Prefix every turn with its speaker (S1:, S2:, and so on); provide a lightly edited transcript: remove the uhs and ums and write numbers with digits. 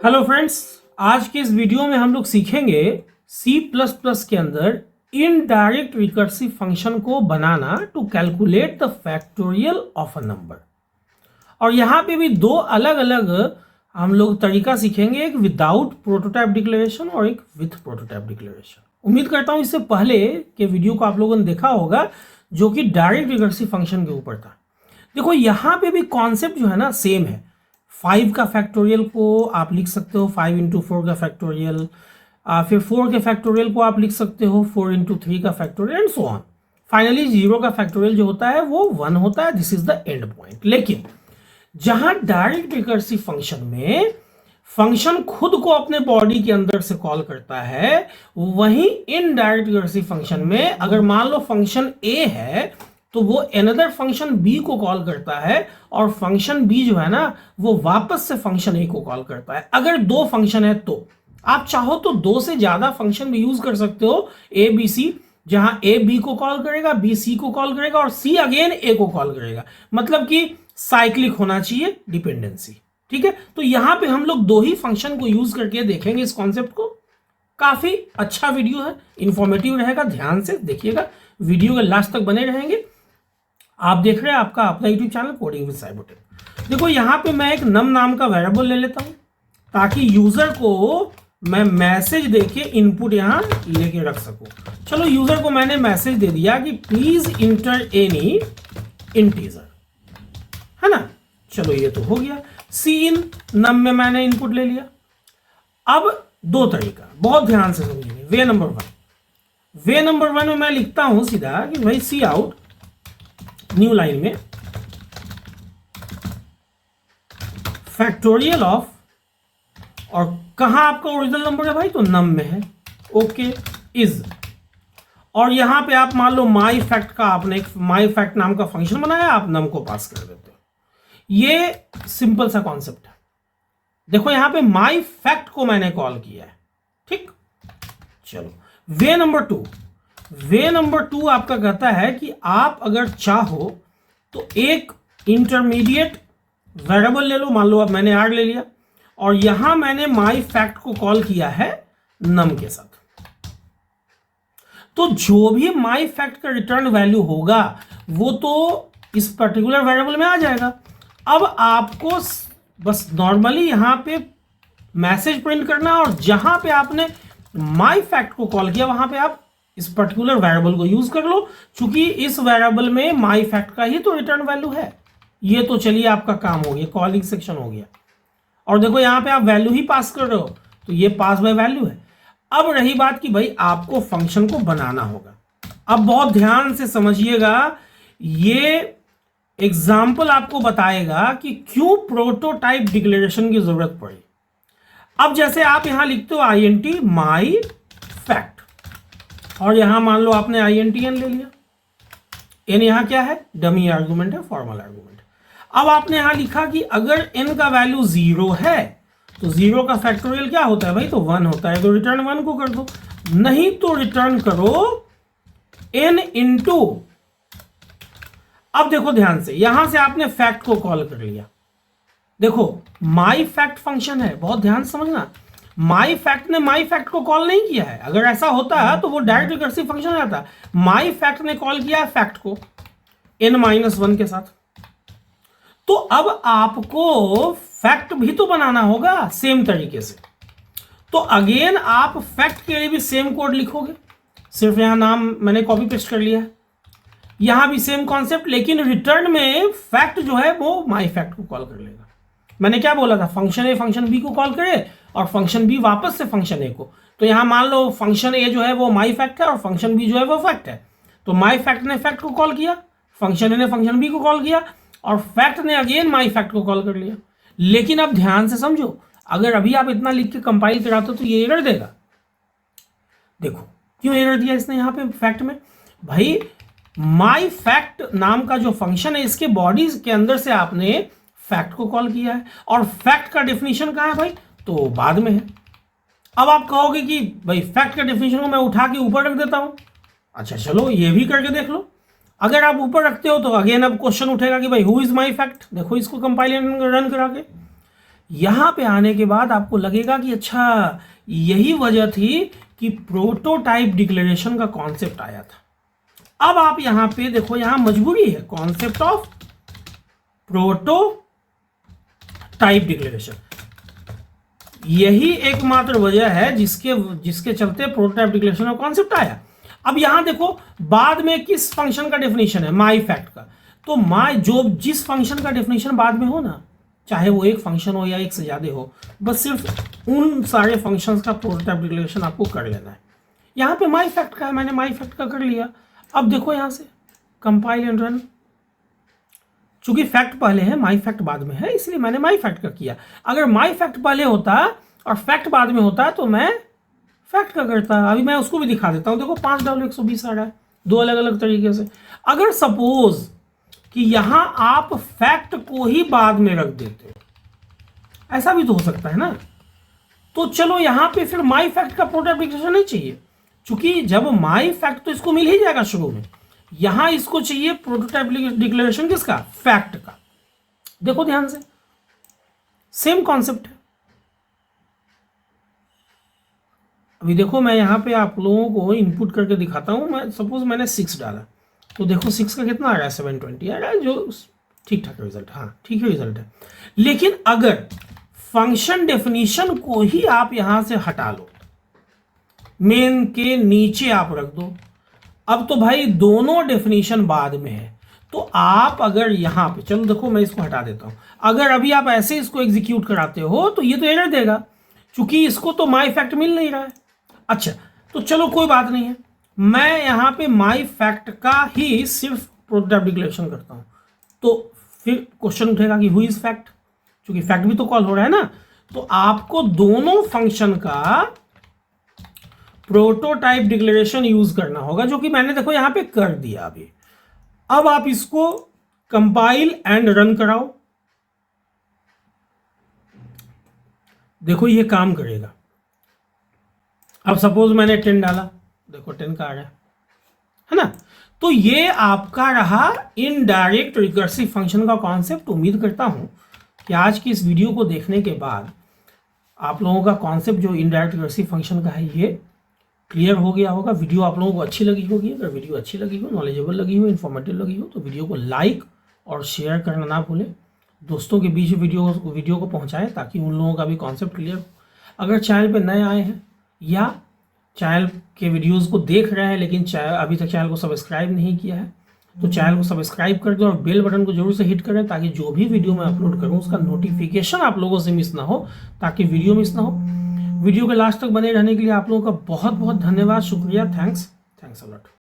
S1: Hello friends, आज के इस वीडियो में हम लोग सीखेंगे C++ के अंदर इनडायरेक्ट रिकर्सिव फंक्शन को बनाना to calculate the factorial of a number. और यहाँ पे भी दो अलग अलग हम लोग तरीका सीखेंगे, एक विदाउट प्रोटोटाइप डिक्लेरेशन और एक विथ प्रोटोटाइप डिक्लेरेशन। उम्मीद करता हूँ इससे पहले के वीडियो को आप लोगों ने देखा होगा जो कि डायरेक्ट रिकर्सिव फंक्शन के ऊपर था। देखो यहाँ पे भी कॉन्सेप्ट जो है ना सेम है। 5 का फैक्टोरियल को आप लिख सकते हो 5 इंटू 4 का फैक्टोरियल, फिर 4 के फैक्टोरियल को आप लिख सकते हो 4 इंटू 3 का factorial and so on. Finally 0 का फैक्टोरियल जो होता है वो 1 होता है। This is the end point. लेकिन जहां डायरेक्ट रिकर्सिव फंक्शन में फंक्शन खुद को अपने बॉडी के अंदर से कॉल करता है, वहीं इनडायरेक्ट रिकर्सिव फंक्शन में अगर मान लो फंक्शन ए है तो वो अनदर फंक्शन बी को कॉल करता है और फंक्शन बी जो है ना वो वापस से फंक्शन ए को कॉल करता है। अगर दो फंक्शन है तो आप चाहो तो दो से ज्यादा फंक्शन भी यूज कर सकते हो, ए बी सी, जहां ए बी को कॉल करेगा, बी सी को कॉल करेगा और सी अगेन ए को कॉल करेगा। मतलब कि साइक्लिक होना चाहिए डिपेंडेंसी। ठीक है, तो यहां पे हम लोग दो ही फंक्शन को यूज करके देखेंगे इस कॉन्सेप्ट को। काफी अच्छा वीडियो है, इंफॉर्मेटिव रहेगा, ध्यान से देखिएगा, वीडियो के लास्ट तक बने रहेंगे। आप देख रहे हैं आपका अपना YouTube channel coding with Cybotech. देखो यहाँ पे मैं एक नम नाम का वेरिएबल ले लेता हूं ताकि यूजर को मैं मैसेज देके इनपुट यहाँ लेके रख सकूं। चलो यूजर को मैंने मैसेज दे दिया कि प्लीज इंटर एनी इंटीजर, है ना। चलो ये तो हो गया। सी इन नम में मैंने इनपुट ले लिया। अब दो तरीका, बहुत ध्यान से समझिए। वे नंबर वन में मैं लिखता हूं सीधा कि भाई सी आउट न्यू लाइन में फैक्टोरियल ऑफ, और कहां आपका ओरिजिनल नंबर है भाई, तो नम में है। ओके इज, और यहां पे आप मान लो माई फैक्ट का आपने एक माई फैक्ट नाम का फंक्शन बनाया, आप नम को पास कर देते हो। ये सिंपल सा कॉन्सेप्ट है। देखो यहां पे माई फैक्ट को मैंने कॉल किया है। ठीक, चलो वे नंबर टू आपका कहता है कि आप अगर चाहो तो एक इंटरमीडिएट वेरिएबल ले लो। मान लो अब मैंने आर ले लिया और यहां मैंने माई फैक्ट को कॉल किया है नम के साथ। तो जो भी माई फैक्ट का रिटर्न वैल्यू होगा वो तो इस पर्टिकुलर वेरिएबल में आ जाएगा। अब आपको बस नॉर्मली यहां पे मैसेज प्रिंट करना, और जहां पे आपने माई फैक्ट को कॉल किया वहां पे आप इस पर्टिकुलर वेरिएबल को यूज कर लो, क्योंकि इस वेरिएबल में माई फैक्ट का ही तो रिटर्न वैल्यू है। ये तो चलिए आपका काम हो गया, कॉलिंग सेक्शन हो गया। और देखो यहां पे आप वैल्यू ही पास कर रहे हो तो ये पास बाय वैल्यू है। अब रही बात कि भाई आपको फंक्शन को बनाना होगा। अब बहुत ध्यान से समझिएगा, ये एग्जाम्पल आपको बताएगा कि क्यों प्रोटोटाइप डिक्लेरेशन की जरूरत पड़ी। अब जैसे आप यहां लिखते हो INT माई फैक्ट, और यहां मान लो आपने INT n ले लिया। n यहां क्या है, डमी आर्गुमेंट है, फॉर्मल आर्गुमेंट। अब आपने यहां लिखा कि अगर n का वैल्यू 0 है तो 0 का फैक्टोरियल क्या होता है भाई, तो 1 होता है। तो रिटर्न 1 को कर दो, नहीं तो रिटर्न करो n इंटू। अब देखो ध्यान से, यहां से आपने फैक्ट को कॉल कर लिया। देखो माई फैक्ट फंक्शन है, बहुत ध्यान से समझना। माई फैक्ट ने माई फैक्ट को कॉल नहीं किया है। अगर ऐसा होता है तो वो डायरेक्ट रिकर्सिव फंक्शन आता। माई फैक्ट ने कॉल किया है फैक्ट को n-1 के साथ। तो अब आपको फैक्ट भी तो बनाना होगा सेम तरीके से। तो अगेन आप फैक्ट के लिए भी सेम कोड लिखोगे, सिर्फ यहां नाम मैंने कॉपी पेस्ट कर लिया है। यहां भी सेम कॉन्सेप्ट, लेकिन रिटर्न में फैक्ट जो है वो माई फैक्ट को कॉल कर लेगा। मैंने क्या बोला था, फंक्शन ए फंक्शन बी को कॉल करे और फंक्शन बी वापस से फंक्शन ए को। तो यहां मान लो फंक्शन ए जो है वो माई फैक्ट है और फंक्शन बी जो है वो फैक्ट है। तो माई फैक्ट ने फैक्ट को कॉल किया, फंक्शन ए ने फंक्शन बी को कॉल किया, और फैक्ट ने अगेन माई फैक्ट को कॉल कर लिया। लेकिन अब ध्यान से समझो, अगर अभी आप इतना लिख के कंपाइल कराते तो ये एरर देगा। देखो क्यों एरर दिया इसने यहां पे फैक्ट में, भाई माई फैक्ट नाम का जो फंक्शन है इसके बॉडी के अंदर से आपने फैक्ट को कॉल किया है, और फैक्ट का डेफिनेशन कहां है भाई, तो बाद में है। अब आप कहोगे कि भाई फैक्ट का डेफिनेशन को मैं उठा के ऊपर रख देता हूं। अच्छा चलो ये भी करके देख लो। अगर आप ऊपर रखते हो तो अगेन अब क्वेश्चन उठेगा कि भाई हु इज माई फैक्ट। देखो इसको कंपाइल रन करा के, यहां पे आने के बाद आपको लगेगा कि अच्छा यही वजह थी कि प्रोटोटाइप डिक्लेरेशन का कॉन्सेप्ट आया था। अब आप यहां पे देखो, यहां मजबूरी है, कॉन्सेप्ट ऑफ प्रोटोटाइप डिक्लेरेशन, यही एकमात्र वजह है जिसके चलते प्रोटोटाइप डिक्लेरेशन का कॉन्सेप्ट आया। अब यहां देखो बाद में किस फंक्शन का डेफिनेशन है, माई फैक्ट का। तो जिस फंक्शन का डेफिनेशन बाद में हो ना, चाहे वो एक फंक्शन हो या एक से ज्यादा हो, बस सिर्फ उन सारे फंक्शंस का प्रोटोटाइप डिक्लेरेशन आपको कर लेना है। यहां पे माई फैक्ट का है, मैंने माई फैक्ट का कर लिया। अब देखो यहां से कंपाइल एंड रन, चूंकि फैक्ट पहले है माई फैक्ट बाद में है, इसलिए मैंने माई फैक्ट का किया। अगर माई फैक्ट पहले होता और फैक्ट बाद में होता तो मैं फैक्ट का करता। अभी मैं उसको भी दिखा देता हूं, देखो 5W120 आ रहा है दो अलग अलग तरीके से। अगर सपोज कि यहां आप फैक्ट को ही बाद में रख देते, ऐसा भी तो हो सकता है ना, तो चलो यहां पे फिर माई फैक्ट का प्रोटोटाइप डिक्लेरेशन नहीं चाहिए, क्योंकि जब माई फैक्ट तो इसको मिल ही जाएगा शुरू में, यहां इसको चाहिए प्रोटोटाइप डिक्लेरेशन किसका, फैक्ट का। देखो ध्यान से, सेम कॉन्सेप्ट है। अभी देखो मैं यहां पे आप लोगों को इनपुट करके दिखाता हूं। मैं सपोज मैंने 6 डाला, तो देखो 6 का कितना आ रहा है, 720 आ रहा है, जो ठीक ठाक रिजल्ट, हाँ ठीक है रिजल्ट है। लेकिन अगर फंक्शन डेफिनेशन को ही आप यहां से हटा लो, मेन के नीचे आप रख दो, अब तो भाई दोनों डेफिनेशन बाद में है। तो आप अगर यहां पे, चलो देखो मैं इसको हटा देता हूं, अगर अभी आप ऐसे इसको एग्जीक्यूट कराते हो तो ये तो एरर देगा, क्योंकि इसको तो माई फैक्ट मिल नहीं रहा है। अच्छा तो चलो कोई बात नहीं है, मैं यहां पे माई फैक्ट का ही सिर्फ प्रोटोटाइप डिक्लेरेशन करता हूं। तो फिर क्वेश्चन उठेगा कि हु इज फैक्ट, क्योंकि फैक्ट भी तो कॉल हो रहा है ना। तो आपको दोनों फंक्शन का प्रोटोटाइप डिक्लेरेशन यूज करना होगा, जो कि मैंने देखो यहां पे कर दिया अभी। अब आप इसको कंपाइल एंड रन कराओ, देखो ये काम करेगा। अब सपोज मैंने 10 डाला, देखो 10 का आ रहा है ना। तो ये आपका रहा इनडायरेक्ट रिकर्सिव फंक्शन का कॉन्सेप्ट। उम्मीद करता हूं कि आज की इस वीडियो को देखने के बाद आप लोगों का कॉन्सेप्ट जो इनडायरेक्ट रिकर्सिव फंक्शन का है ये क्लियर हो गया होगा। वीडियो आप लोगों को अच्छी लगी होगी, अगर वीडियो अच्छी लगी हो, नॉलेजेबल लगी हो, इन्फॉर्मेटिव लगी हो, तो वीडियो को लाइक और शेयर करना ना भूलें। दोस्तों के बीच वीडियो को पहुंचाएं ताकि उन लोगों का भी कॉन्सेप्ट क्लियर हो। अगर चैनल पर नए आए हैं या चैनल के वीडियोस को देख रहे हैं लेकिन अभी तक चैनल को सब्सक्राइब नहीं किया है, तो चैनल को सब्सक्राइब कर दो और बेल बटन को जरूर से हिट करें, ताकि जो भी वीडियो मैं अपलोड करूं उसका नोटिफिकेशन आप लोगों से मिस ना हो, ताकि वीडियो मिस ना हो। वीडियो के लास्ट तक बने रहने के लिए आप लोगों का बहुत बहुत धन्यवाद, शुक्रिया, थैंक्स अ लॉट।